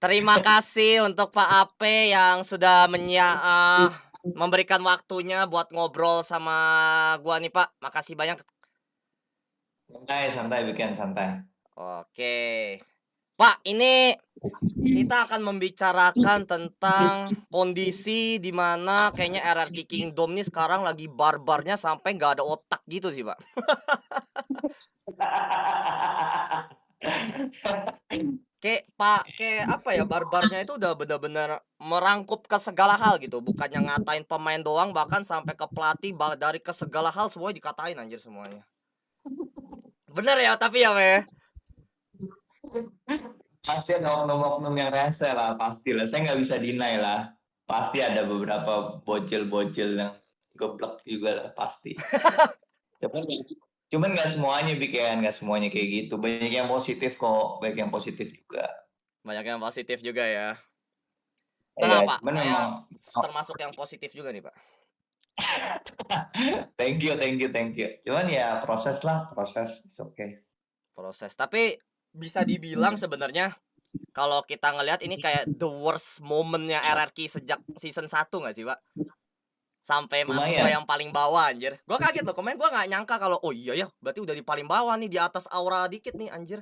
Terima kasih untuk Pak Ape yang sudah memberikan waktunya buat ngobrol sama gua nih, Pak. Makasih banyak. Santai, santai, weekend santai. Oke. Pak, ini kita akan membicarakan tentang kondisi di mana kayaknya RRQ Kingdom nih sekarang lagi barbarnya sampai nggak ada otak gitu sih, Pak. Kayak apa ya, barbarnya itu udah bener-bener merangkup ke segala hal gitu, bukannya ngatain pemain doang, bahkan sampai ke pelatih, dari ke segala hal semuanya dikatain anjir semuanya. Bener ya, tapi ya, Pak, Pasti ada oknum-oknum yang rese lah, pastilah. Saya nggak bisa deny lah. Pasti ada beberapa bocil-bocil yang goblok juga lah, pasti. Cuman, cuman nggak semuanya, Biken. Nggak semuanya kayak gitu. Banyak yang positif kok, banyak yang positif juga. Banyak yang positif juga ya. Iya, Tenang, Pak, cuman saya memang termasuk yang positif juga nih, Pak. thank you, thank you, thank you. Cuman ya proses lah, proses. It's okay. Proses, tapi bisa dibilang sebenarnya kalau kita ngelihat ini kayak the worst moment-nya RRQ sejak season 1 nggak sih, Pak? Sampai masuk ke Lumayan. yang paling bawah anjir. Gua kaget loh, kemarin gua nggak nyangka kalau, oh iya ya, berarti udah di paling bawah nih, di atas Aura dikit nih anjir.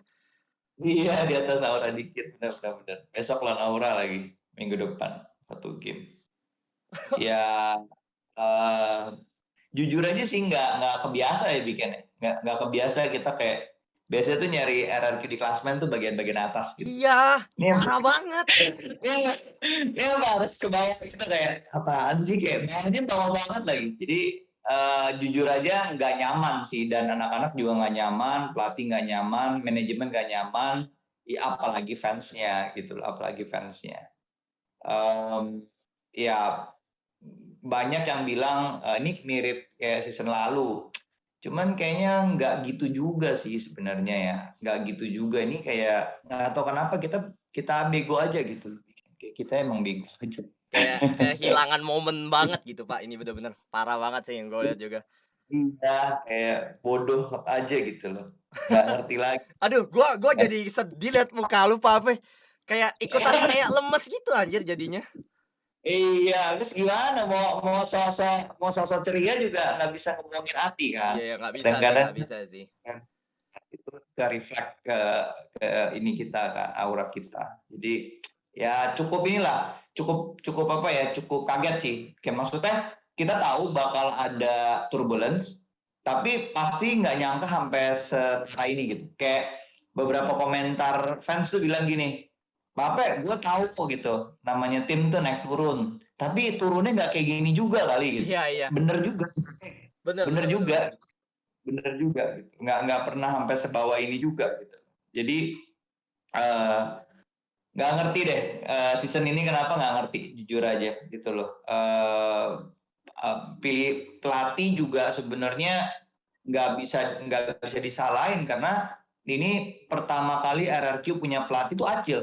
Iya, di atas Aura dikit. Benar, benar, benar. Besok lawan Aura lagi, minggu depan. Satu game. Ya, eh jujur aja sih nggak kebiasa ya bikinnya. Nggak kebiasa kita kayak biasanya tuh nyari RRQ di klasmen tuh bagian-bagian atas gitu. Iya, Ini parah banget. ini harus ke bawah kita kayak apaan sih kayak bawahnya bawah banget lagi. Jadi jujur aja nggak nyaman sih dan anak-anak juga nggak nyaman, pelatih nggak nyaman, manajemen nggak nyaman, ya, apalagi fansnya gitu loh, apalagi fansnya. Ya banyak yang bilang ini mirip kayak season lalu. Cuman kayaknya nggak gitu juga sih sebenarnya ya. Nggak gitu juga. Ini kayak nggak tahu kenapa kita kita bego aja gitu. Kayak kita emang bego aja. Kayak kehilangan momen banget gitu, Pak. Ini bener-bener parah banget sih yang gue lihat juga. Iya, kayak bodoh aja gitu loh. Nggak ngerti lagi. Aduh, gua jadi sedih liat muka lu, Pak Ape. Kayak ikutan kayak lemes gitu anjir jadinya. Iya, terus gimana mau sosok ceria juga nggak bisa ngomongin hati kan. Iya ya, nggak bisa sih, Kadang-kadang nggak bisa sih. kan itu ke reflect ke ini kita ke aura kita. Jadi ya cukup inilah, cukup cukup apa ya, cukup kaget sih. Kayak maksudnya kita tahu bakal ada turbulence, tapi pasti nggak nyangka sampai separah ini gitu. Kayak beberapa komentar fans tuh bilang gini, Bapak, gue tahu kok gitu, namanya tim tuh naik turun, tapi turunnya nggak kayak gini juga kali gitu. Iya iya. Bener juga, Bener bener bener bener juga, bener. bener juga. Gitu. Nggak pernah sampai sebawah ini juga gitu. Jadi eh, nggak ngerti deh season ini kenapa nggak ngerti, jujur aja gitu loh. Pilih pelatih juga sebenarnya nggak bisa disalahin karena ini pertama kali RRQ punya pelatih itu Acil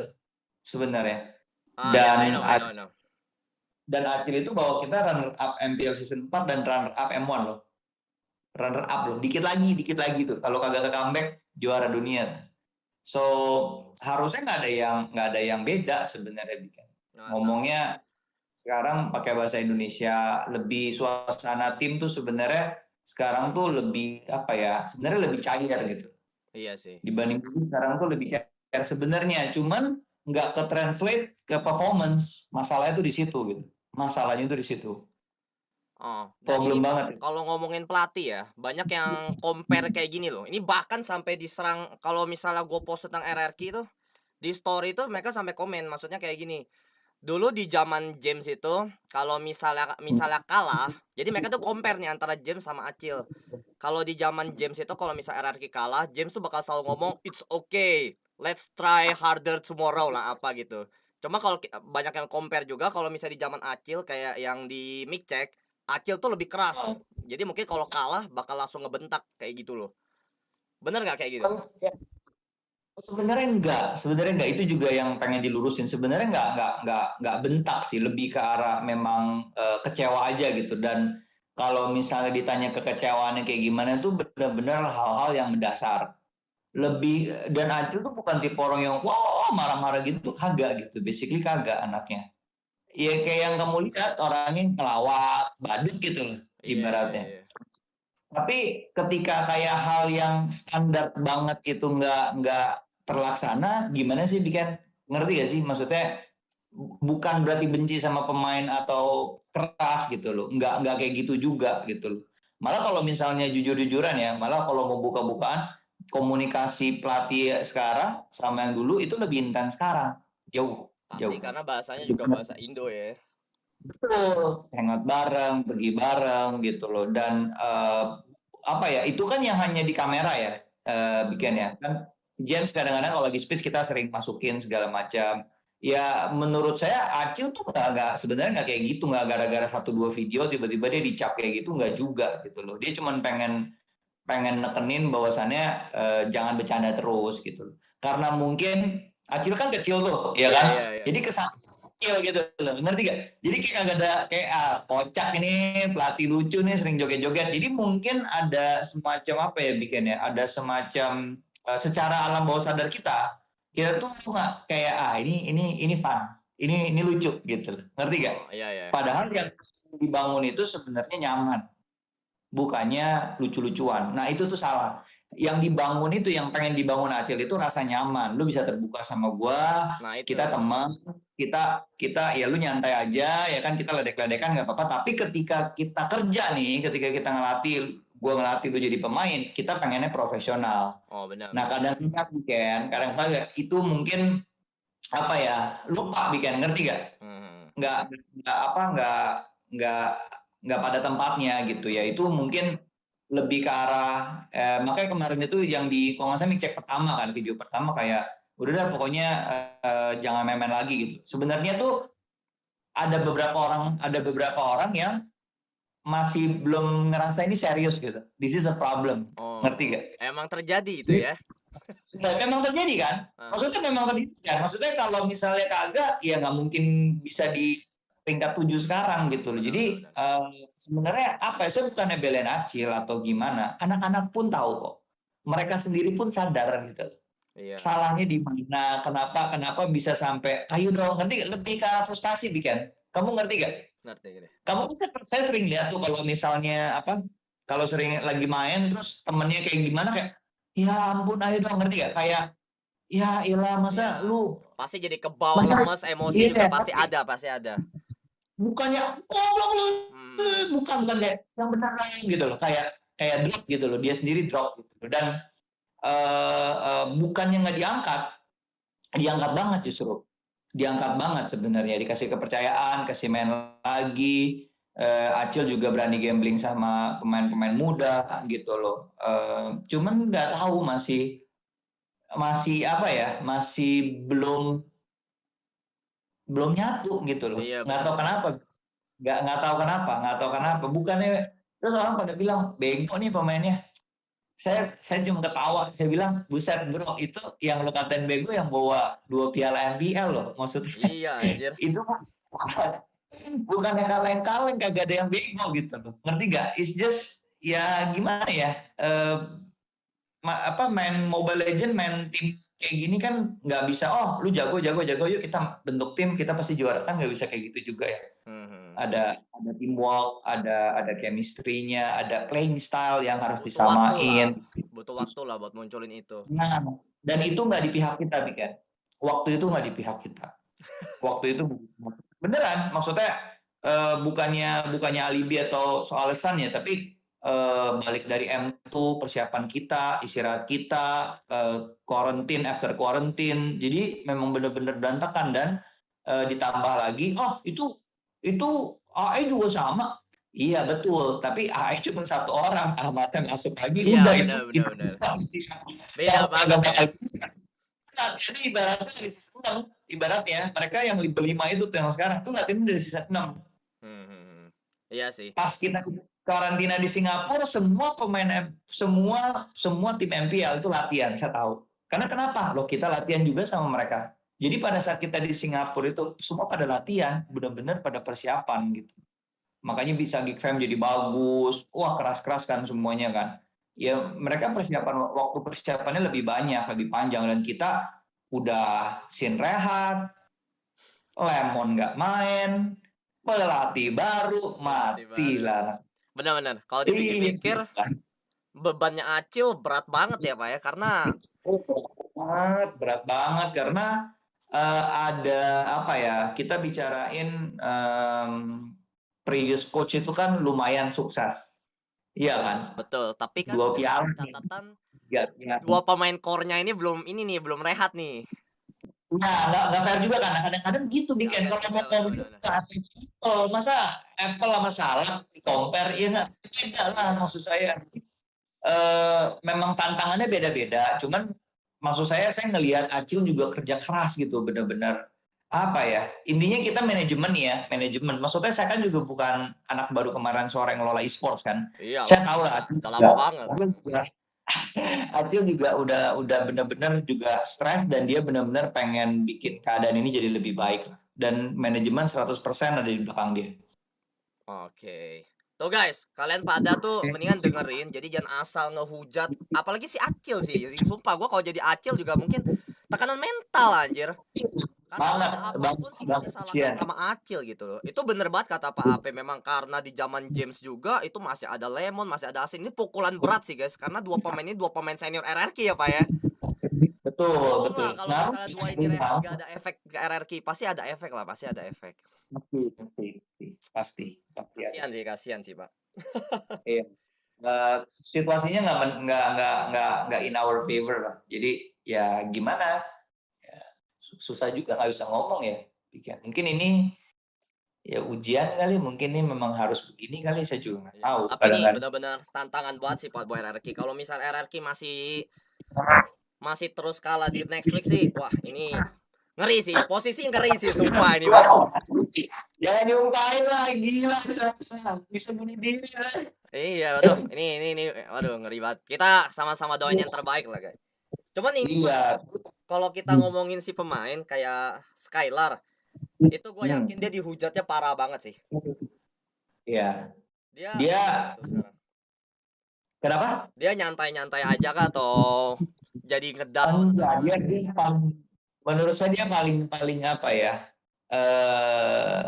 sebenarnya. Ah ya, I Dan know I know I know. Acil itu bawa kita runner up MPL season 4 dan runner up M1 loh. Runner up loh. Dikit lagi tuh. Kalau kagak ke comeback juara dunia. So harusnya nggak ada yang beda sebenarnya bikin. Nah, Ngomongnya sekarang pakai bahasa Indonesia, lebih suasana tim tuh sebenarnya sekarang tuh lebih apa ya? Sebenarnya lebih cair gitu. iya sih. Dibanding dulu sekarang tuh lebih cair sebenarnya. Cuman nggak ke translate ke performance. Masalahnya tuh di situ gitu. Masalahnya tuh di situ. Oh, dan ini Problem Pak, banget. kalau ngomongin pelatih ya, banyak yang compare kayak gini loh. Ini bahkan sampai diserang kalau misalnya gue post tentang RRQ itu, di story itu mereka sampai komen, maksudnya kayak gini. Dulu di zaman James itu, kalau misalnya misalnya kalah, jadi mereka tuh compare nih antara James sama Acil. Kalau di zaman James itu kalau misalnya RRQ kalah, James tuh bakal selalu ngomong, "It's okay. Let's try harder tomorrow" lah apa gitu. Cuma kalau banyak yang compare juga kalau misalnya di zaman Acil kayak yang di mic check, Acil tuh lebih keras. Jadi mungkin kalau kalah bakal langsung ngebentak kayak gitu loh. Bener nggak kayak gitu? Sebenarnya enggak itu juga yang pengen dilurusin. Sebenarnya enggak bentak sih, lebih ke arah memang kecewa aja gitu. Dan kalau misalnya ditanya kekecewaannya kayak gimana, itu benar-benar hal-hal yang mendasar, dan Acil tuh bukan tipe orang yang wah marah-marah gitu, kagak gitu. Basically kagak anaknya. Ya kayak yang kamu lihat orangnya ngelawak, badut gitu loh Iya iya ibaratnya. iya. Tapi ketika kayak hal yang standar banget itu nggak terlaksana, gimana sih bikin ngerti gak sih? Maksudnya bukan berarti benci sama pemain atau keras gitu loh, nggak kayak gitu juga gitu loh. Malah kalau misalnya jujur-jujuran ya, malah kalau mau buka-bukaan komunikasi pelatih sekarang sama yang dulu itu lebih intens sekarang, jauh Pasti jauh. karena bahasanya juga bahasa Indo ya. Betul, hangout bareng, pergi bareng gitu loh. Dan apa ya? Itu kan yang hanya di kamera ya, bikin ya. Kan James kadang-kadang kalau lagi speech kita sering masukin segala macam. Ya menurut saya Acil tuh nggak sebenarnya nggak kayak gitu, nggak gara-gara satu dua video tiba-tiba dia dicap kayak gitu, nggak juga gitu loh. Dia cuma pengen pengen nekenin bahwasannya jangan bercanda terus gitu. Karena mungkin Acil kan kecil tuh, ya Iya kan? iya iya. Jadi kesan kecil gitu loh, ngerti gak? Jadi kayak nggak ada kayak kocak ini pelatih lucu nih sering joget-joget. Jadi mungkin ada semacam apa ya bikinnya? Ada semacam secara alam bawah sadar kita tuh nggak kayak ini fun, ini lucu gitu loh, ngerti gak? Oh, iya iya. Padahal yang dibangun itu sebenarnya nyaman, bukannya lucu-lucuan. Nah itu tuh salah. Yang dibangun itu, yang pengen dibangun Acil itu rasa nyaman. Lu bisa terbuka sama gua, Nah kita itu. teman, kita ya lu nyantai aja, ya kan kita ledek-ledekan nggak apa-apa. Tapi ketika kita kerja nih, ketika kita ngelatih, gua ngelatih lu jadi pemain, kita pengennya profesional. Oh benar Nah benar. kadang-kadang kadang-kadang itu mungkin apa ya, lupa bikin, ngerti gak? Hmm. Nggak apa nggak nggak pada tempatnya gitu ya. Itu mungkin lebih ke arah makanya kemarin itu yang di kalau nggak salah cek pertama kan, video pertama kayak udah dah pokoknya jangan main-main lagi gitu. Sebenarnya tuh ada beberapa orang yang masih belum ngerasa ini serius gitu. This is a problem. Ngerti Oh, gak? emang terjadi itu ya? Memang terjadi kan? Heeh. Maksudnya memang terjadi kan? Maksudnya kalau misalnya kagak, ya nggak mungkin bisa di peringkat 7 sekarang gitu loh. Benar Jadi benar benar. sebenarnya apa ya? Saya bukannya belain Acil atau gimana. Anak-anak pun tahu kok. Mereka sendiri pun sadar gitu. Iya, Salahnya di mana? Kenapa bisa sampai? Ayo dong, ngerti gak? Lebih ke frustasi bikin. Kamu ngerti gak? ngerti gini. Saya sering lihat tuh kalau misalnya apa? Kalau sering lagi main terus temennya kayak gimana kayak ya ampun ayo dong, ngerti gak? Kayak ya ilah masa Iya. lu Pasti jadi kebawa masa lemes, emosi juga iya pasti ada, pasti ada. bukannya goblok lu, Hmm. bukan kayak yang benar gitu loh, kayak kayak drop gitu loh, dia sendiri drop gitu loh. Dan bukannya nggak diangkat banget justru, diangkat banget sebenarnya, dikasih kepercayaan, kasih main lagi. Acil juga berani gambling sama pemain-pemain muda gitu loh. Cuman nggak tahu masih masih apa ya, masih belum belum nyatu gitu loh. Iya, Nggak benar tahu benar kenapa, benar. nggak tahu kenapa. Bukannya terus orang pada bilang bego nih pemainnya. Saya cuma ketawa. Saya bilang, buset bro, itu yang lo katain bego yang bawa 2 piala NBL loh. Maksudnya Iya anjir. itu kan bukannya kaleng-kaleng, kagak ada yang bego gitu loh. Ngerti nggak? It's just ya gimana ya? Main Mobile Legend, main tim kayak gini kan nggak bisa, oh lu jago yuk kita bentuk tim kita pasti juara, kan nggak bisa kayak gitu juga ya. Mhm. Ada teamwork, ada chemistry-nya, ada playing style yang harus Butuh waktu lah. disamain. Butuh waktu lah buat munculin itu. Nah, dan Saya itu nggak di pihak kita kan. Waktu itu nggak di pihak kita. Waktu itu beneran, maksudnya bukannya alibi atau soal alasan ya, tapi balik dari M2 persiapan kita, istirahat kita, quarantine after quarantine. Jadi memang benar-benar berantakan dan ditambah lagi, oh itu AE juga sama. Iya betul, tapi AE cuma satu orang, Ahmadnya masuk lagi, iya udah benar itu benar benar. yang Beda banget kagak ya. bakal bisa. Nah, jadi ibaratnya dari season 6, ibaratnya mereka yang berlima itu tuh yang sekarang tuh latihan dari season 6. Mhm. Iya sih. Pas kita karantina di Singapura, semua pemain semua semua tim MPL itu latihan, saya tahu. Karena kenapa? Loh kita latihan juga sama mereka. Jadi pada saat kita di Singapura itu semua pada latihan, benar-benar pada persiapan gitu. Makanya bisa Geek Fam jadi bagus. Wah, keras-keras kan semuanya kan. ya mereka waktu persiapannya lebih banyak, lebih panjang, dan kita udah sin rehat, Lemon nggak main, pelatih baru, Pelatih baru. matilah. Benar-benar. Kalau Iya sih. dipikir-pikir bebannya Acil berat banget ya Pak ya, karena Berat banget karena ada apa ya? Kita bicarain previous coach itu kan lumayan sukses, iya kan? betul. Tapi kan 2 piala dengan nih, catatan 3 piala. dua pemain core-nya ini belum rehat nih. Nah, nggak fair juga kan? Kadang-kadang gitu Nggak bikin fair kalau juga, mau ngomongin benar-benar. Apple, masa Apple sama Salah di compare, ya nggak beda lah Iya. maksud saya. Memang tantangannya beda-beda, cuman maksud saya ngelihat Acil juga kerja keras gitu, benar-benar apa ya, intinya kita manajemen ya, manajemen. Maksudnya saya kan juga bukan anak baru kemarin sore ngelola e-sports kan. Iyalah, Saya tahu lah Acil udah lama juga, banget. Acil juga udah benar-benar juga stres dan dia benar-benar pengen bikin keadaan ini jadi lebih baik lah. Dan manajemen 100% ada di belakang dia. Oke. Tuh guys, kalian pada tuh mendingan dengerin, jadi jangan asal ngehujat, apalagi si Acil sih. Sumpah gua kalau jadi Acil juga mungkin tekanan mental anjir. Karena Banget, ada banget, apapun semua banget, disalahkan kasihan. sama Acil gitu loh. Itu bener banget kata Pak Ape, memang karena di zaman James juga itu masih ada Lemon, masih ada Asin. Ini pukulan berat sih guys, karena dua pemain ini dua pemain senior RRQ ya Pak ya. Betul, Bohong betul. lah kalau Ngaruh misalnya sih, dua ini rehat gak ada efek ke RRQ, pasti ada efek lah, pasti ada efek. pasti ada. Kasihan sih Pak. Iya. Situasinya nggak in our favor lah. Jadi ya gimana? Ya, susah juga, nggak bisa ngomong ya. Mungkin ini ya ujian kali, mungkin ini memang harus begini kali, saya juga nggak Iya. tahu Tapi ini kadang-kadang. benar-benar tantangan banget sih buat RRQ. Kalau misal RRQ masih terus kalah di next week sih, wah ini ngeri sih. Posisi ngeri sih sumpah ini Pak. Jangan diungkain lah, gila, bisa bunuh diri lah. Iya, aduh, ini, waduh ngeri banget. Kita sama-sama doain yang terbaik lah, guys. Cuman ini Pak, Iya. kalau kita ngomongin si pemain kayak Skylar, itu gue Hmm. yakin dia dihujatnya parah banget sih. Iya. Dia Dia gimana tuh sekarang? kenapa? Dia nyantai-nyantai aja kah atau jadi ngedown atau Enggak, gimana? dia paling, menurut saya dia paling apa ya? Eh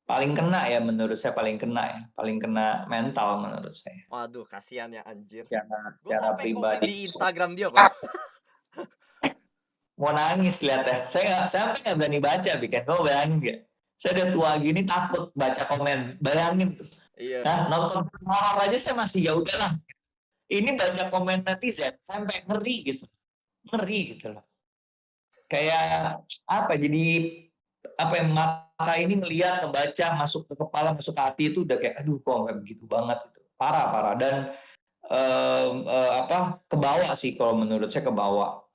paling kena ya, menurut saya paling kena mental menurut saya. Waduh, kasihan ya anjir. Gue Secara sampai komen pribadi. di Instagram dia, Pak. Mau nangis lihat ya. Saya sampai nggak berani baca, bikin. Kamu bayangin nggak? Saya udah tua gini takut baca komen. Bayangin tuh. Iya. Nah, nonton horor aja saya masih ya udahlah. Ini baca komen netizen sampai ngeri gitu. Ngeri gitu loh. Kayak apa, jadi apa yang mata ini ngelihat, ngebaca, masuk ke kepala, masuk ke hati, itu udah kayak aduh kok nggak begitu banget gitu. Parah dan kebawa sih, kalau menurut saya kebawa.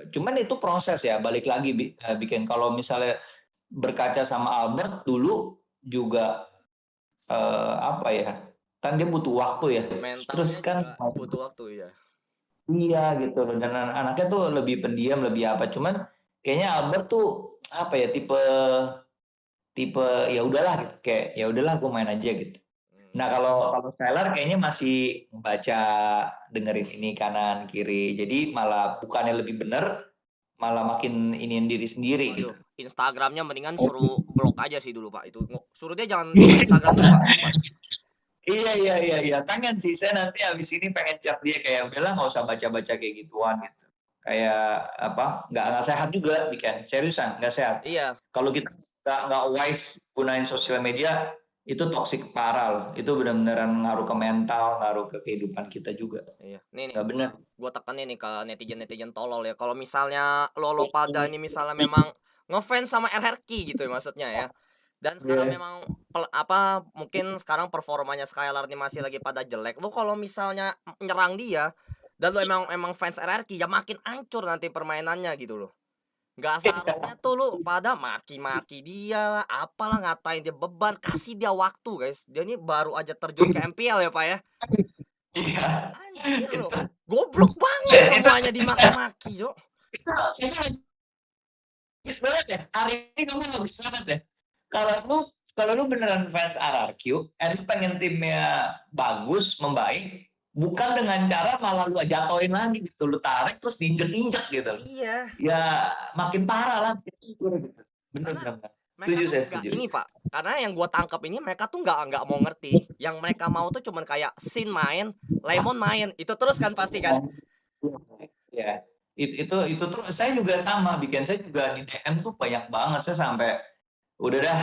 Cuman itu proses ya, balik lagi bikin, kalau misalnya berkaca sama Albert dulu juga apa ya, kan dia butuh waktu ya. Terus Mentalnya kan juga butuh waktu ya. iya gitu loh, dan anaknya tuh lebih pendiam, lebih apa. Cuman kayaknya Albert tuh apa ya, tipe tipe ya udahlah gitu, kayak ya udahlah gue main aja gitu. Nah, kalau Skylar kayaknya masih baca, dengerin ini kanan kiri. Jadi malah bukannya lebih bener, malah makin iniin diri sendiri gitu. Waduh, Instagramnya mendingan suruh blok aja sih dulu Pak. Itu suruh dia jangan buka Instagram dulu Pak, sumpah. Iya. Pengen sih, saya nanti habis ini pengen chat dia, kayak udahlah nggak usah baca-baca kayak gituan gitu. Kayak apa? Nggak sehat juga, bikin seriusan nggak sehat. Iya. Kalau kita nggak wise gunain sosial media, itu toksik parah loh. Itu benar-benar ngaruh ke mental, ngaruh ke kehidupan kita juga. Iya. Nih Nggak bener. gua tekenin nih ke netizen-netizen tolol ya. Kalau misalnya lo pada ini misalnya memang ngefans sama RRQ gitu ya maksudnya ya. Dan sekarang Iya. memang mungkin sekarang performanya Skylar ini masih lagi pada jelek. Lu kalau misalnya nyerang dia dan lu emang fans RRQ ya makin hancur nanti permainannya gitu loh. Nggak seharusnya tuh lu pada maki-maki dia lah, apalah, ngatain dia beban, kasih dia waktu guys. Dia ini baru aja terjun ke MPL ya Pak ya. Iya. Anjir loh, goblok banget semuanya dimaki-maki yo. Itu bagus banget ya. Hari ini kamu bagus banget ya. Kalau lu beneran fans RRQ, and lu pengen timnya bagus, membaik, bukan dengan cara malah lu jatohin lagi gitu, lu tarik terus diinjek-injek gitu. Iya. Ya makin parah lah gitu. Bener Karena bener. mereka Setuju tuh saya nggak setuju. ini, Pak, karena yang gua tangkap ini mereka tuh nggak mau ngerti, yang mereka mau tuh cuman kayak Shin main, Lemon main, itu terus kan pasti kan? Ya, itu terus saya juga sama bikin saya juga di DM tuh banyak banget saya sampai udah dah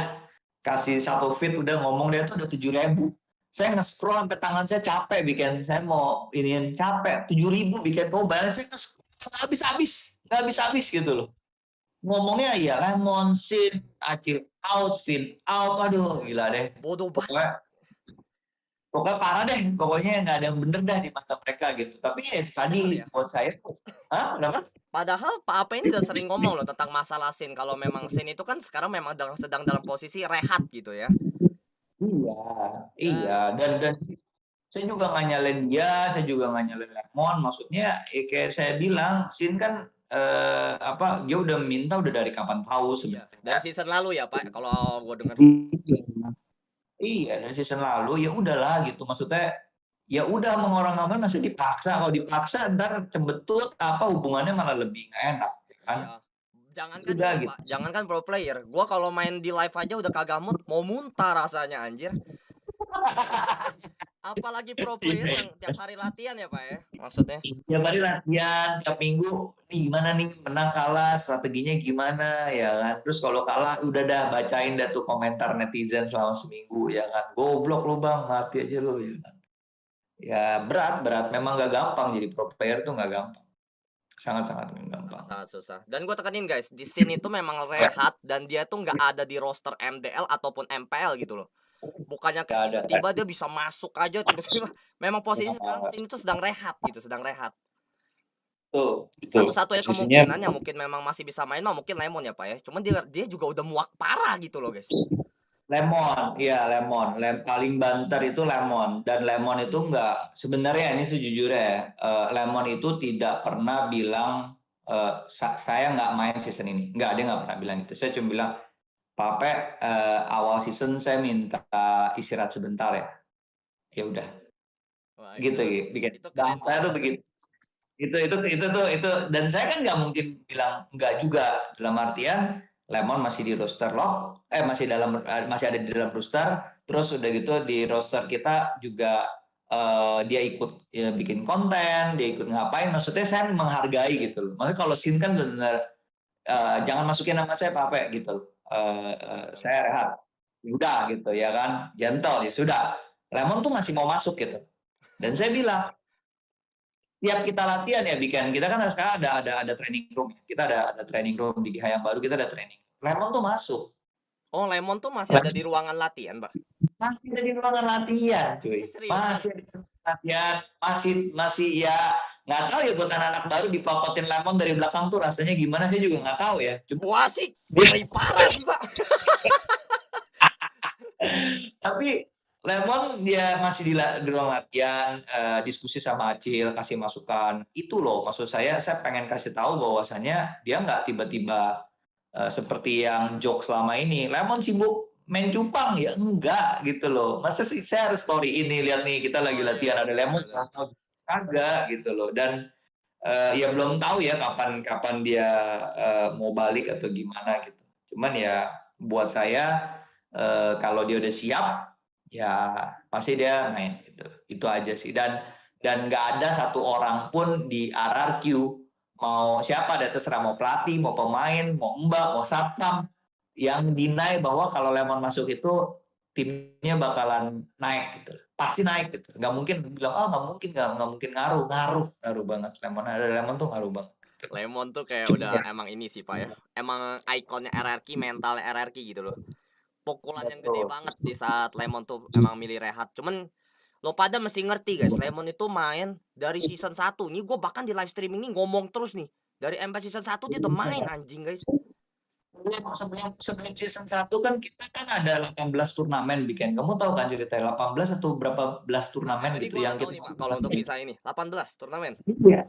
kasih satu feed udah ngomong dia tuh udah 7.000. Saya nge-scroll sampai tangan saya capek bikin saya mau iniin capek 7.000 bikin tuh bayar saya nggak habis-habis nggak Iya, habis-habis gitu loh. Ngomongnya ya lemon, sin, acil out, fin out, aduh iya, gila deh. bodoh banget. Pokoknya pokoknya parah deh, pokoknya nggak ada yang bener dah di mata mereka gitu. Tapi ya tadi Padahal ya, buat saya tuh, ah, kenapa? padahal Pak Ape ini udah sering ngomong loh tentang masalah Shin, kalau memang Shin itu kan sekarang memang sedang dalam posisi rehat gitu ya. Iya, iya, Dan dan saya juga nggak nyalain dia, saya juga nggak nyalain Lemon. Maksudnya, kayak saya bilang, Sin kan apa dia udah minta udah dari kapan tahu iya, sebenarnya. dari season lalu ya, Pak, kalau gua denger. Iya, dari season lalu ya udahlah gitu. Maksudnya ya udah mengorang-orang masih dipaksa. Kalau dipaksa ntar cembetut apa hubungannya malah lebih nggak enak, ya kan? Iya. Jangankan Udah ini, gitu. Pak, jangankan pro player, gua kalau main di live aja udah kagak mood, mau muntah rasanya anjir. Apalagi pro player yang tiap hari latihan ya, Pak, ya, maksudnya. Tiap hari latihan, tiap minggu, nih gimana nih, menang kalah, strateginya gimana, ya kan. Terus kalau kalah, udah dah bacain dah tuh komentar netizen selama seminggu, ya kan. Goblok lu bang, mati aja lu, ya kan. Ya berat, berat. Memang gak gampang jadi pro player tuh gak gampang. Sangat-sangat gak gampang. Sangat-sangat susah. Dan gue tekenin guys, di sini tuh memang Ya, rehat dan dia tuh nggak ada di roster MDL ataupun MPL gitu loh. Bukannya gak kayak ada. tiba-tiba dia bisa masuk aja tiba-tiba. Memang posisi sekarang sini tuh sedang rehat gitu, sedang rehat. Itu Satu-satunya posisinya. kemungkinan yang mungkin memang masih bisa main mah mungkin Lemon ya Pak ya. Cuman dia juga udah muak parah gitu loh guys. Lemon, iya lemon. Paling banter itu lemon. Dan lemon itu enggak, sebenarnya ini sejujurnya ya, lemon itu tidak pernah bilang, saya nggak main season ini. Enggak, dia nggak pernah bilang itu. Saya cuma bilang, Pape, awal season saya minta istirahat sebentar ya. Ya udah, Wah, gitu, bikin. itu keren Dan saya banget tuh sih. begitu. Itu dan saya kan nggak mungkin bilang enggak juga dalam artian Lemon masih di roster lock masih ada di dalam roster terus udah gitu di roster kita juga dia ikut ya, bikin konten dia ikut ngapain maksudnya saya menghargai gitu loh makanya kalau Sin kan benar jangan masukin nama saya Pape gitu loh. Saya rehat ya udah gitu ya kan gentle ya sudah Lemon tuh masih mau masuk gitu dan saya bilang tiap kita latihan ya bikin kita kan sekarang ada training room kita ada training room di GH yang baru kita ada training Lemon tuh masuk Oh, Lemon tuh masih ada di ruangan latihan, Pak. masih ada di ruangan latihan Anjir cuy seriusan. masih ada di ruangan latihan masih ya nggak tahu ya buat anak-anak baru dipototin Lemon dari belakang tuh rasanya gimana sih juga nggak tahu ya cuma Gua sih dia ngeri parah sih, Pak. tapi Lemon dia masih di ruang latihan diskusi sama Acil kasih masukan itu loh maksud saya pengen kasih tahu bahwasannya dia nggak tiba-tiba seperti yang joke selama ini Lemon sibuk main cupang ya enggak gitu loh masa sih saya harus story ini lihat nih kita lagi Oh iya latihan ada benar Lemon benar. kagak gitu loh dan ya belum tahu ya kapan kapan dia mau balik atau gimana gitu cuman ya buat saya kalau dia udah siap ya pasti dia main gitu itu aja sih dan nggak ada satu orang pun di RRQ mau siapa ada terserah mau pelatih mau pemain mau mbak mau satpam yang deny bahwa kalau Lemon masuk itu timnya bakalan naik gitu pasti naik gitu nggak mungkin bilang oh nggak mungkin ngaruh ngaruh ngaruh banget Lemon tuh ngaruh banget Lemon tuh kayak cuma udah ya emang ini sih Pak ya. Emang ikonnya RRQ, mentalnya RRQ gitu loh. Pukulan yang gede betul banget di saat Lemon tuh emang milih rehat. Cuman lo pada mesti ngerti guys, Lemon itu main dari season 1. Nih gue bahkan di live streaming nih ngomong terus nih. Dari MP season 1 dia udah main anjing guys. sebelum season 1 kan kita kan ada 18 turnamen bikin. Kamu tahu kan ceritanya 18 atau berapa belas turnamen Ini gitu gue yang nggak tahu kita nih Pak kalau untuk bisa ini 18 turnamen. iya.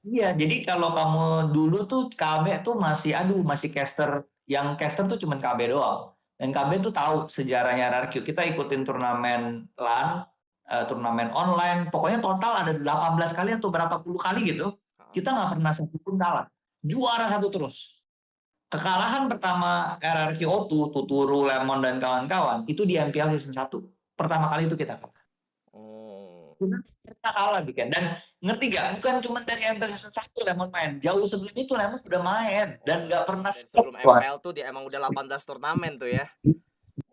Iya, jadi kalau kamu dulu tuh KB tuh masih caster yang caster tuh cuman KB doang. Dan KB tuh tahu sejarahnya RRQ. Kita ikutin turnamen LAN turnamen online, pokoknya total ada 18 kali atau berapa puluh kali gitu, kita nggak pernah satu pun kalah. Juara satu terus. Kekalahan pertama RRQ O2, Tuturu, Lemon, dan kawan-kawan, itu di MPL season 1. Pertama kali itu kita kalah. Oh. Kita kalah bikin. Dan ngerti gak? Bukan cuma dari MPL season 1 Lemon main. Jauh sebelum itu Lemon udah main. Dan nggak pernah Dari stop. sebelum MPL tuh dia emang udah 18 turnamen tuh ya.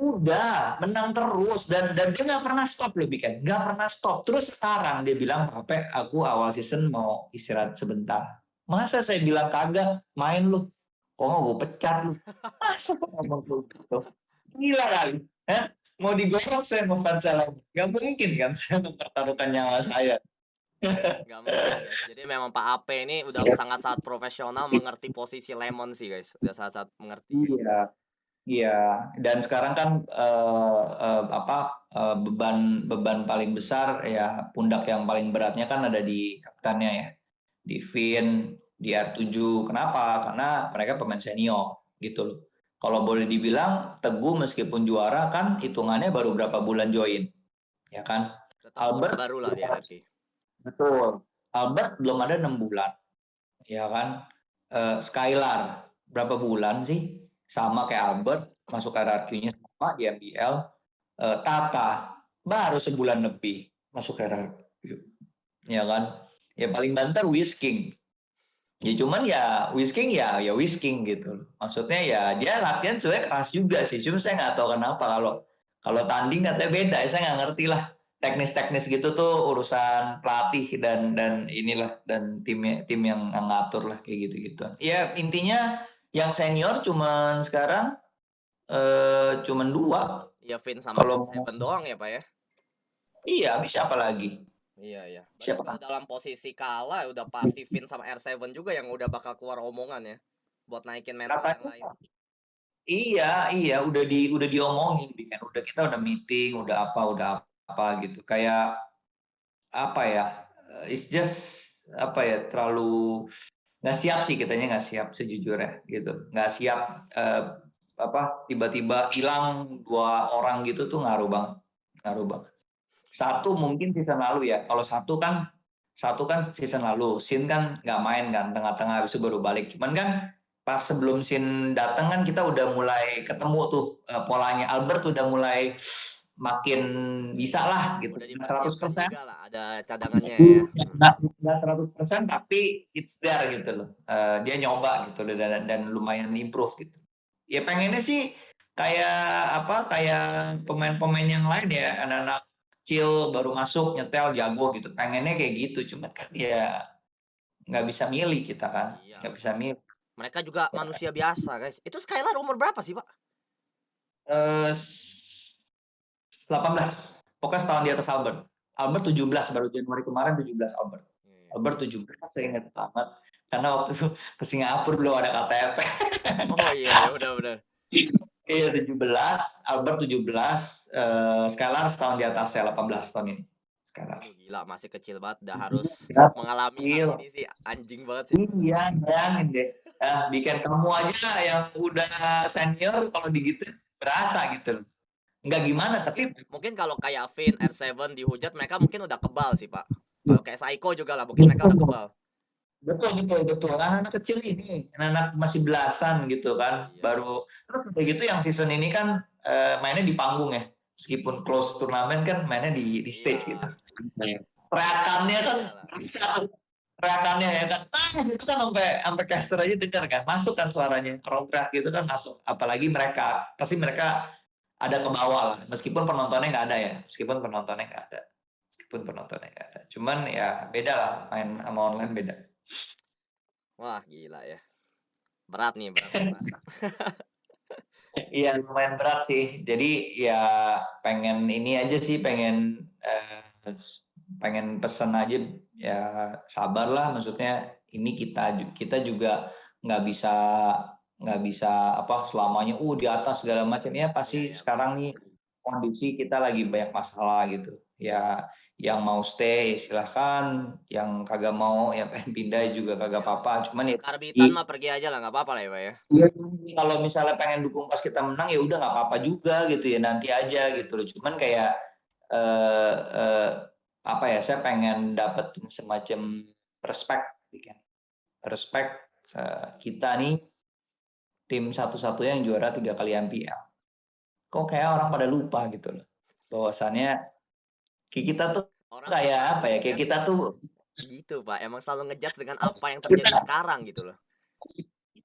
Udah, menang terus. Dan dia nggak pernah stop loh bikin. Nggak pernah stop. Terus sekarang dia bilang, Pape, aku awal season mau istirahat sebentar. Masa saya bilang kagak, main lu. Kok mau gue pecat lu? Masa saya ngomong gitu? Gila kali. Mau digorok saya mau salah. Nggak mungkin kan saya mempertaruhkan nyawa saya. Nggak mungkin guys. Jadi memang Pak Ape ini udah sangat-sangat profesional, mengerti posisi Lemon sih guys. Udah sangat-sangat mengerti. Iya, iya. Dan sekarang kan beban paling besar ya, pundak yang paling beratnya kan ada di kaptennya ya, di Vin, di R7. Kenapa? Karena mereka pemain senior gitu loh. Kalau boleh dibilang Teguh meskipun juara kan hitungannya baru berapa bulan join, ya kan? Tetap orang Albert baru lah di RRQ. betul. Albert belum ada 6 bulan, ya kan? Skylar berapa bulan sih? Sama kayak Albert, masuk RRQ-nya sama di MBL. Tata baru sebulan lebih masuk RRQ, ya kan? Ya paling banter Whisking. Ya cuman ya Whisking ya Whisking gitu. Maksudnya ya dia latihan sebenarnya keras juga sih. Cuma saya nggak tahu kenapa kalau tanding katanya beda. Saya nggak ngerti lah. Teknis-teknis gitu tuh urusan pelatih dan inilah dan tim yang ngatur lah kayak gitu-gitu. Ya intinya yang senior cuman sekarang cuman 2. Iya Vin sama Kalau R7 doang ya Pak ya. iya, siapa lagi? Iya iya. Berarti Siapa? kalau dalam posisi kalah udah pasti Vin sama R7 juga yang udah bakal keluar omongan ya. Buat naikin mental yang Katanya lain. iya, udah diomongin, kan. Kita udah meeting, udah apa gitu. Kayak apa ya? It's just apa ya? Terlalu nggak siap sih kitanya nggak siap sejujurnya gitu. Nggak siap tiba-tiba hilang 2 orang gitu tuh ngaruh banget. Ngaruh banget. Satu mungkin season lalu ya. Kalau satu kan season lalu, Sin kan nggak main kan, tengah-tengah habis itu baru balik. Cuman kan pas sebelum Sin datang kan kita udah mulai ketemu tuh polanya. Albert udah mulai makin bisa lah gitu. Udah Nggak dipersiapkan 100%, juga lah, ada cadangannya ya. nggak 100%, tapi it's there gitu loh. Dia nyoba gitu dan lumayan improve gitu. Ya pengennya sih kayak pemain-pemain yang lain ya, anak-anak kecil baru masuk nyetel jago gitu, pengennya kayak gitu. Cuman kan ya nggak bisa milih kita kan, Iya. nggak bisa milih. Mereka juga manusia biasa guys. Itu Skylar umur berapa sih Pak? 18, pokoknya setahun di atas Albert. Albert 17, baru Januari kemarin 17 Albert. Albert 17, saya ingat banget karena waktu itu ke Singapura belum ada KTP. Oh iya ya udah. Iya 17, Albert 17, Skylar setahun di atas saya 18 tahun ini. Skylar. Aduh gila masih kecil banget udah harus mengalami hal ini sih, anjing banget sih. Iya, jangan deh. Bikin kamu aja yang udah senior kalau digitu berasa gitu. Enggak gimana, tapi Mungkin kalau kayak Vin, R7 dihujat mereka mungkin udah kebal sih Pak. Kalau kayak Psycho juga lah mungkin mereka udah kebal. betul. Anak-anak kecil ini, anak masih belasan gitu kan, Iya. baru terus kayak gitu yang season ini kan mainnya di panggung ya, meskipun close turnamen kan mainnya di stage gitu. Teriakannya kan, teriakannya ya kan, itu kan sampai caster aja dengar kan, masuk kan suaranya, kalau teriak gitu kan masuk. Apalagi pasti mereka ada ke bawah lah, meskipun penontonnya nggak ada ya, Cuman ya beda lah, main sama online beda. Wah gila ya. Berat nih Pak. Iya lumayan berat sih. Jadi ya pengen ini aja sih, pengen pesen aja ya sabarlah. Maksudnya ini kita juga nggak bisa selamanya di atas segala macam ya. Pasti sekarang nih kondisi kita lagi banyak masalah gitu. Ya yang mau stay silahkan, yang kagak mau ya pengen pindah juga kagak apa-apa. Cuman ya Karbitan mah pergi aja lah nggak apa-apa lah ya Pak ya. Iya, kalau misalnya pengen dukung pas kita menang ya udah nggak apa-apa juga gitu ya, nanti aja gitu loh. Cuman kayak eh, eh, apa ya? Saya pengen dapat semacam respect, kan? Respect kita nih tim satu-satunya yang juara 3 kali MPL. Kok kayak orang pada lupa gitu loh. Bahwasannya kita tuh Orang tuh kayak selalu apa ya? Kayak kita ngejudge tuh gitu, Pak. Emang selalu ngejudge dengan apa yang terjadi sekarang gitu loh.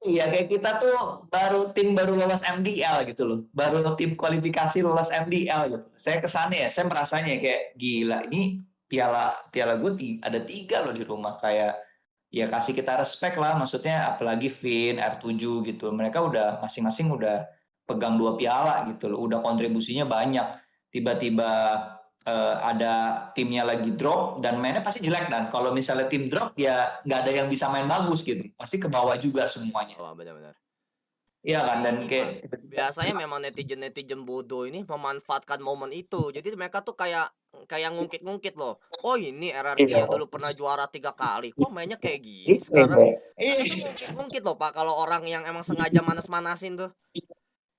iya, kayak kita tuh baru lolos MDL gitu loh. Baru tim kualifikasi lolos MDL gitu. Saya kesannya ya, saya merasanya kayak gila ini piala gue ada 3 loh di rumah, kayak ya kasih kita respect lah, maksudnya apalagi Vin, R7 gitu. Mereka udah masing-masing udah pegang 2 piala gitu loh, udah kontribusinya banyak. Tiba-tiba ada timnya lagi drop dan mainnya pasti jelek, dan kalau misalnya tim drop ya nggak ada yang bisa main bagus gitu, pasti ke bawah juga semuanya. Wah, benar-benar. Iya kan, Tapi dan ini kayak Pak, biasanya memang netizen-netizen bodoh ini memanfaatkan momen itu. Jadi mereka tuh kayak kayak ngungkit-ngungkit loh. Oh ini RRQ iya, yang dulu pernah juara 3 kali. Kok mainnya kayak gini sekarang? iya, Mereka tuh iya. ngungkit-ngungkit loh Pak. Kalau orang yang emang sengaja manas-manasin tuh.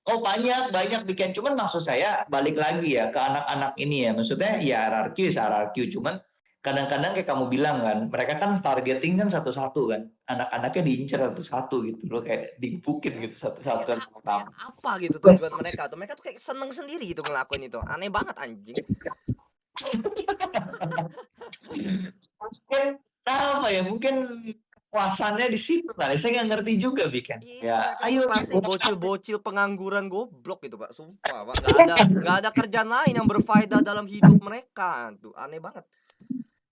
Oh banyak bikin, cuman maksud saya balik lagi ya ke anak-anak ini ya, maksudnya ya RRQ ya RRQ, cuman kadang-kadang kayak kamu bilang kan, mereka kan targeting kan satu-satu kan, anak-anaknya diincar satu-satu gitu loh, kayak digebukin Ya, gitu satu-satu kan kayak pertama. apa gitu tujuan mereka tuh. Mereka tuh kayak seneng sendiri gitu ngelakuin itu. Aneh banget anjing. Mungkin apa ya, mungkin kepuasannya di situ kali, saya nggak ngerti juga bikin. Itu Ya mereka tuh ayo pasti gitu. bocil-bocil pengangguran goblok gitu Pak, sumpah Pak, nggak ada kerjaan lain yang berfaedah dalam hidup mereka, tuh aneh banget.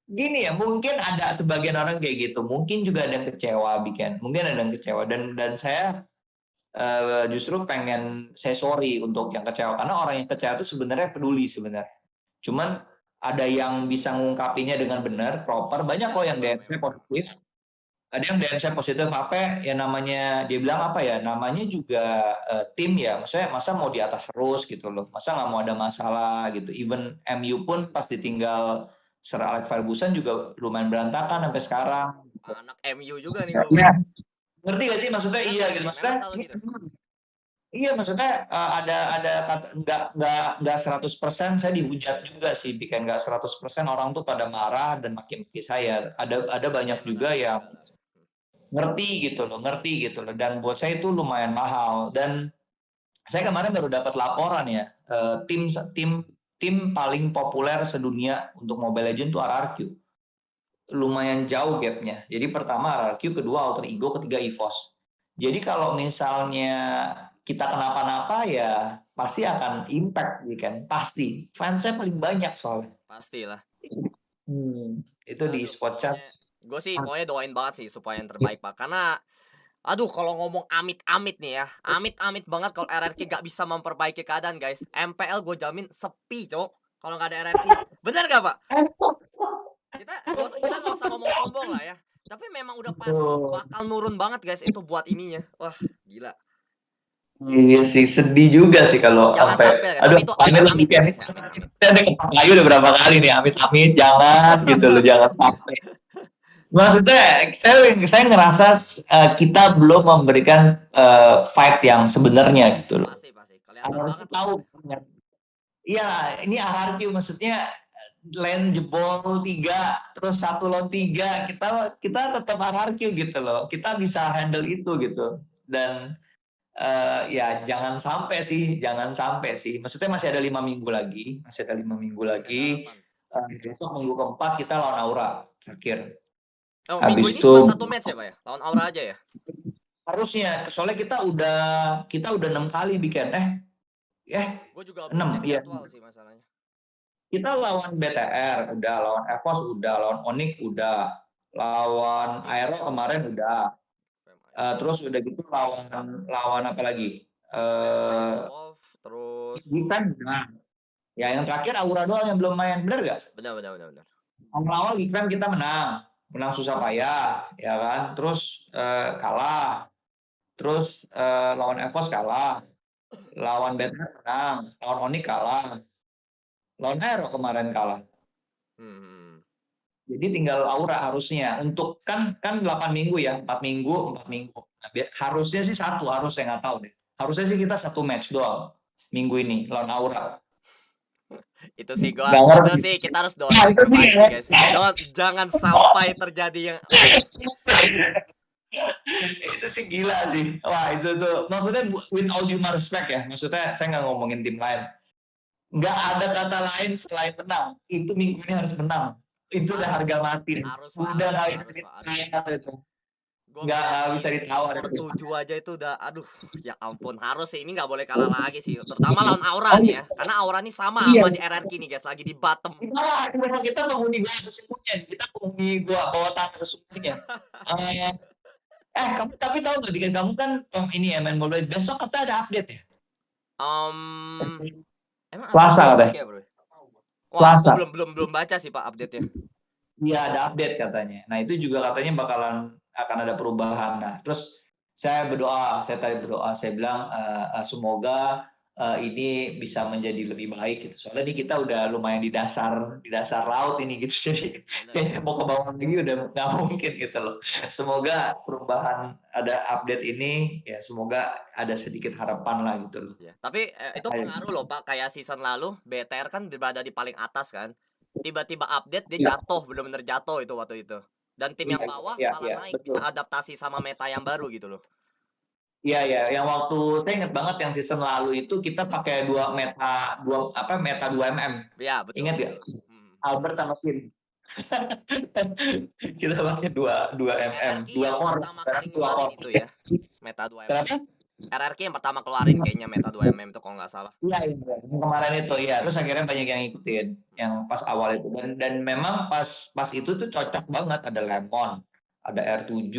Gini ya, mungkin ada sebagian orang kayak gitu, mungkin juga ada yang kecewa bikin, mungkin ada yang kecewa, dan saya justru pengen saya sorry untuk yang kecewa, karena orang yang kecewa itu sebenarnya peduli sebenarnya. Cuman ada yang bisa ngungkapinya dengan benar, proper, banyak Iya kok yang memang DM saya memang. positif. Ada yang DM saya positif apa ya namanya, dia bilang apa ya, namanya juga tim ya, maksudnya masa mau di atas terus gitu loh, masa nggak mau ada masalah gitu. Even MU pun pas ditinggal Sir Alex Ferguson juga lumayan berantakan sampai sekarang. Anak MU juga nih gue Pak. Ya, ngerti gak sih maksudnya, Ngerti iya gitu ngerti, memang maksudnya. selalu gitu. Iya, maksudnya ada kata nggak 100% saya dihujat juga sih, bikin nggak 100% orang tuh pada marah dan maki-maki saya. Ada banyak juga yang Ada lah. ngerti gitu loh. Dan buat saya itu lumayan mahal. Dan saya kemarin baru dapat laporan ya, tim tim tim paling populer sedunia untuk Mobile Legends itu RRQ. Lumayan jauh gapnya. Jadi pertama RRQ, kedua Alter Ego, ketiga EVOS. Jadi kalau misalnya kita kenapa-napa ya pasti akan impact, kan? Pasti. Fansnya paling banyak soalnya. Pastilah. Itu di Aduh, spot chat. pokoknya gue sih pokoknya doain banget sih supaya yang terbaik Pak. Karena aduh kalau ngomong amit-amit nih ya, amit-amit banget kalau RRQ gak bisa memperbaiki keadaan guys. MPL gue jamin sepi cok kalau nggak ada RRQ. Bener gak Pak? Kita nggak usah ngomong sombong lah ya. Tapi memang udah pasti bakal nurun banget guys itu buat ininya. Wah gila. Iya sih, sedih juga sih kalau Jangan sampai, sampai, aduh, tapi itu amit amit-amit ya weekend. guys ya, amit-amit. Saya ada kata kayu udah berapa kali nih, amit-amit, jangan gitu loh, jangan sampai. Maksudnya, saya ngerasa kita belum memberikan fight yang sebenarnya gitu loh. Pasti pasti. Kelihatan Harus banget lah tahu. Pak. Iya, ini RRQ maksudnya lane jebol 3, terus 1 lawan 3, kita tetap RRQ gitu loh. Kita bisa handle itu gitu. Dan ya jangan sampai sih. Maksudnya masih ada 5 minggu lagi, Masih ada harapan. Besok minggu keempat kita lawan Aura terakhir. Oh, minggu Habis ini itu cuma satu match ya Pak ya? Lawan Aura aja ya? harusnya, soalnya kita udah 6 kali bikin, Gue juga belum 6 cek ya. jadwal sih masalahnya. Kita lawan BTR udah, lawan EVOS udah, lawan Onyx udah, lawan Ini Aero FM. kemarin udah. FM Aero. Terus udah gitu lawan apa lagi? Aero Wolf terus Gifan udah. Ya yang terakhir Aura doang yang belum main, bener gak? benar benar benar benar. Awal-awal Gifan kita menang susah payah, ya kan? Terus kalah. Terus lawan EVOS kalah. Lawan BTR menang, lawan Onyx kalah. Lawan Aero kemarin kalah. Hmm. Jadi tinggal Aura harusnya, untuk kan 8 minggu ya, 4 minggu. Nah, harusnya sih harus, saya nggak tahu deh. Harusnya sih kita 1 match doang minggu ini lawan Aura. Itu sih Nggak ngerti. itu sih kita harus doain Nah, yang itu sih terbaik sih ya. guys. Jangan sampai terjadi yang aduh. Itu sih gila sih. Wah, itu tuh. Maksudnya with all due respect ya. Maksudnya saya nggak ngomongin tim lain. Nggak ada kata lain selain menang. Itu minggu ini harus menang. Itu udah Harus harga mati. harus Pak, Udah nggak bisa harus Pak. Aduh. ditawar itu. Gue Nggak ngeliat bisa di ditawar nomor itu. 7 aja itu udah aduh ya ampun harus sih ini nggak boleh kalah lagi sih terutama lawan Aura nih ya karena Aura nih sama Iya. di RRQ nih guys lagi di bottom. Kita penghuni gua sesungguhnya. Kita penghuni gua bawah tanah sesungguhnya. Kamu tapi tahu nggak, Bikin kamu kan ini ya main bola. Besok kata ada update ya? Emang Selasa update katanya. besok ya bro? Wah, Selasa. aku belum baca sih Pak update-nya. Iya, ada update katanya. Nah, itu juga katanya akan ada perubahan. Nah, terus saya tadi berdoa, saya bilang semoga ini bisa menjadi lebih baik gitu. Soalnya ini kita udah lumayan di dasar laut ini gitu. Jadi kayaknya mau ke bawah lagi udah nggak mungkin gitu loh. Semoga perubahan ada update ini ya semoga ada sedikit harapan lah gitu loh. Ya, tapi itu pengaruh loh Pak kayak season lalu BTR kan berada di paling atas kan. Tiba-tiba update dia Iya, jatuh, benar-benar jatuh itu waktu itu. Dan tim yang bawah iya, malah iya, naik betul. bisa adaptasi sama meta yang baru gitu loh. Iya ya, yang waktu saya ingat banget yang season lalu itu kita pakai meta 2 mm. Ya, betul Ingat ya? betul. Albert sama Sin. Kita pakai 2 Kayak mm, RRQ 2 yang core, pertama sekarang kali 2 ngeluarin core. itu ya. Meta 2mm. Kenapa? RRQ yang pertama keluarin kayaknya meta 2mm itu kalau nggak salah. Iya, iya, yang kemarin itu ya. Terus akhirnya banyak yang ngikutin yang pas awal itu dan memang pas itu tuh cocok banget ada Lemon, ada R7,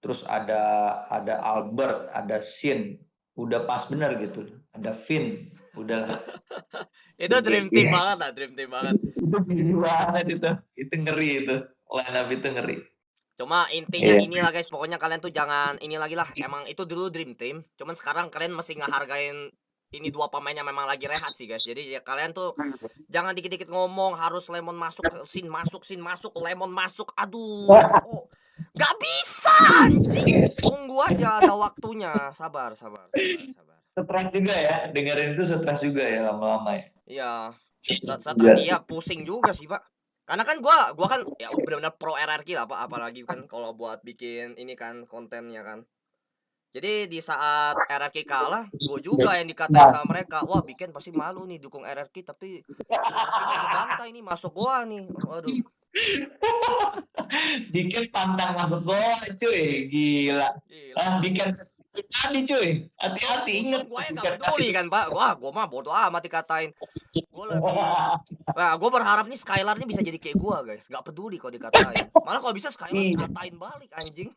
terus ada Albert, ada Sin. Udah pas bener gitu. Ada Finn, udah Itu dream team banget lah, dream team banget. itu gini banget itu ngeri itu line up itu ngeri. Cuma intinya inilah guys, pokoknya kalian tuh jangan ini lagi lah. Emang itu dulu dream team, cuman sekarang kalian mesti ngehargain ini dua pemain yang memang lagi rehat sih guys. Jadi ya kalian tuh jangan dikit-dikit ngomong harus Lemon masuk, Sin masuk, Lemon masuk. Aduh, oh, gak bisa anjing. Tunggu aja ada waktunya. Sabar. Stres juga ya dengerin itu, stres juga ya lama-lama ya. Iya. Iya pusing juga sih Pak. Karena kan gua kan ya benar-benar pro RRQ lah Pak, apalagi kan kalau buat bikin ini kan kontennya kan. Jadi di saat RRQ kalah, gue juga yang dikatain sama mereka, wah Bikin pasti malu nih dukung RRQ tapi RRQ-nya kebantai nih masuk gua nih. Waduh. Bikin pantang masuk gol cuy, gila. Bikin tadi cuy, hati-hati inget. Gue nggak peduli kan Pak, gue mah bodo amat dikatain. Gue lebih, nah gue berharap nih Skylar-nya bisa jadi kayak gue guys, nggak peduli kalau dikatain. Malah kalau bisa Skylar katain balik anjing.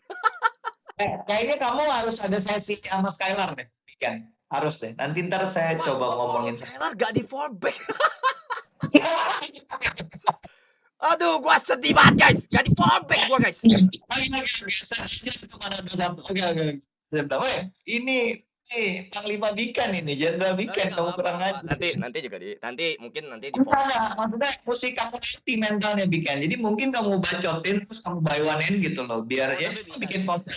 Kayaknya kamu harus ada sesi sama Skylar deh, Bikin. Harus deh. Nanti ntar saya coba ngomongin. Skylar gak di fallback. Aduh, gua sedih banget guys. Gak di fallback gua guys. Oke. Berapa ya? Ini Panglima Bikan ini, Jenderal Bikan, kamu kurang aja. Nanti juga nanti mungkin di fallback. Maksudnya mesti kamu hati mentalnya Bikan. Jadi mungkin kamu bacotin terus kamu buy one-in gitu loh, biar ya bikin konten.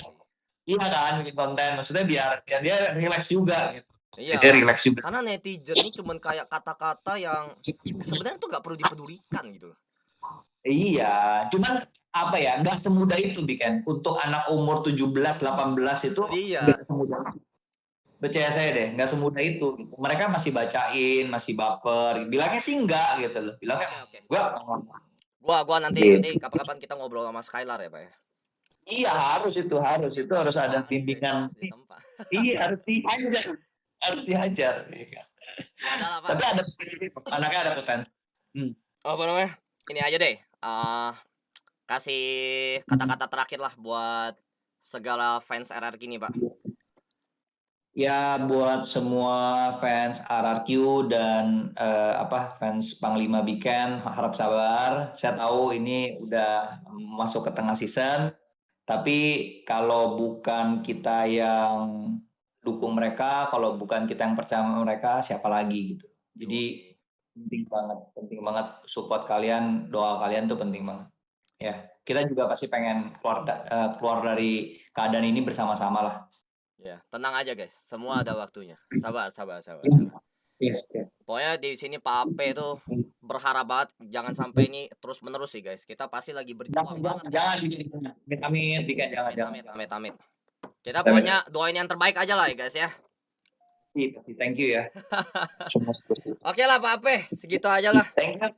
Iya kan, bikin konten. Maksudnya biar dia relax juga gitu. Iya. Dia relax juga. Karena netizen ini cuman kayak kata-kata yang sebenarnya tuh gak perlu dipedulikan gitu. Iya, cuman apa ya, nggak semudah itu Bikin. Untuk anak umur 17, 18 itu nggak semudah. Percaya saya deh, nggak semudah itu. Mereka masih bacain, masih baper. Bilangnya sih enggak gitu loh. Bilangnya Gua nanti kapan-kapan kita ngobrol sama Skylar ya Pak ya. Iya harus harus ada bimbingan. Iya harus dihajar. Tapi anaknya ada potensi. Apa namanya? Ini aja deh. Kasih kata-kata terakhir lah buat segala fans RRQ ini Pak. Ya buat semua fans RRQ dan fans Panglima Biken harap sabar. Saya tahu ini udah masuk ke tengah season, tapi kalau bukan kita yang dukung mereka, kalau bukan kita yang percaya sama mereka, siapa lagi gitu. Jadi penting banget support kalian, doa kalian tuh penting banget. Ya, kita juga pasti pengen keluar dari keadaan ini bersama-sama lah. Ya, tenang aja guys, semua ada waktunya. Sabar. Yes, yes. Pokoknya di sini Pak Ape tuh berharap banget jangan sampai ini terus menerus sih guys. Kita pasti lagi berjuang banget. Jangan bikin di sana. Amit, bikin jangan, Amit, jangan. amit, amit, amit. Kita Amit. pokoknya doain yang terbaik aja lah ya guys ya. Thank you ya. Semua seperti itu. Oke lah Pak Ape, segitu aja lah. Thank you.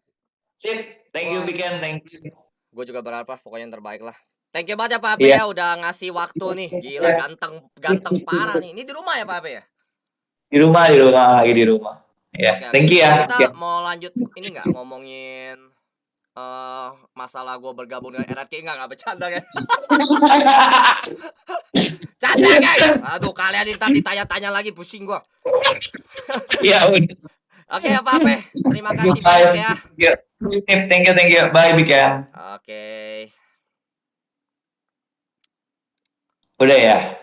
Sip. Thank you, Wah. Bikin. Thank you. Gue juga berharap pokoknya yang terbaik lah. Thank you banget ya Pak Ape Iya. ya udah ngasih waktu nih. Gila ganteng parah nih. Ini di rumah ya Pak Ape ya? Di rumah, lagi di rumah. Ya, Oke, thank you ya. Kita mau lanjut ini nggak ngomongin masalah gue bergabung dengan RRQ nggak bercanda ya? Canda guys. Aduh kalian ntar ditanya-tanya lagi pusing gue. Iya, udah. Oke ya Pak Ape, terima kasih banyak ya. Thank you. Bye, Bikin. Oke. Udah ya.